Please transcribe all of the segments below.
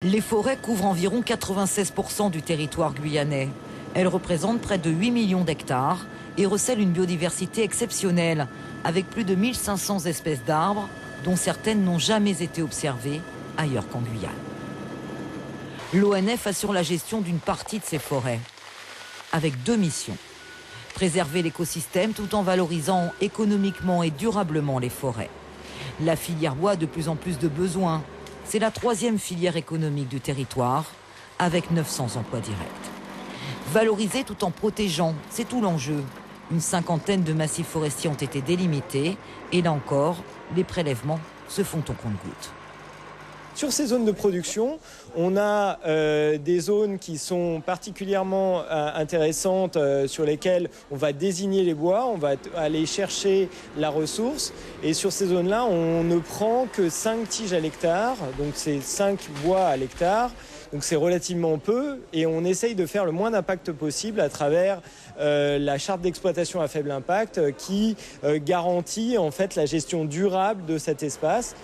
Les forêts couvrent environ 96% du territoire guyanais. Elles représentent près de 8 millions d'hectares et recèlent une biodiversité exceptionnelle, avec plus de 1500 espèces d'arbres, dont certaines n'ont jamais été observées ailleurs qu'en Guyane. L'ONF assure la gestion d'une partie de ces forêts, avec deux missions. Préserver l'écosystème tout en valorisant économiquement et durablement les forêts. La filière bois a de plus en plus de besoins. C'est la troisième filière économique du territoire, avec 900 emplois directs. Valoriser tout en protégeant, c'est tout l'enjeu. Une cinquantaine de massifs forestiers ont été délimités et là encore, les prélèvements se font au compte-gouttes. Sur ces zones de production, on a des zones qui sont particulièrement intéressantes sur lesquelles on va désigner les bois, on va aller chercher la ressource. Et sur ces zones-là, on ne prend que 5 tiges à l'hectare, donc c'est 5 bois à l'hectare. Donc c'est relativement peu et on essaye de faire le moins d'impact possible à travers la charte d'exploitation à faible impact qui garantit en fait la gestion durable de cet espace.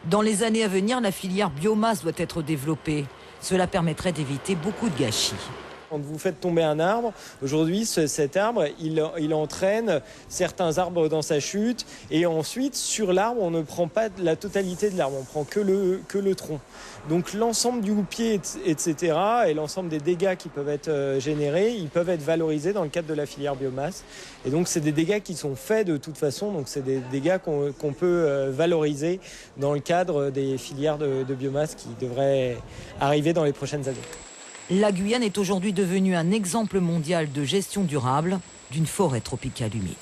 Dans les années à venir, la filière biomasse doit être développée. Cela permettrait d'éviter beaucoup de gâchis. Quand vous faites tomber un arbre, aujourd'hui, cet arbre, il entraîne certains arbres dans sa chute. Et ensuite, sur l'arbre, on ne prend pas la totalité de l'arbre, on prend que le tronc. Donc l'ensemble du houppier, etc., et l'ensemble des dégâts qui peuvent être générés, ils peuvent être valorisés dans le cadre de la filière biomasse. Et donc c'est des dégâts qui sont faits de toute façon, donc c'est des dégâts qu'on peut valoriser dans le cadre des filières de biomasse qui devraient arriver dans les prochaines années. La Guyane est aujourd'hui devenue un exemple mondial de gestion durable d'une forêt tropicale humide.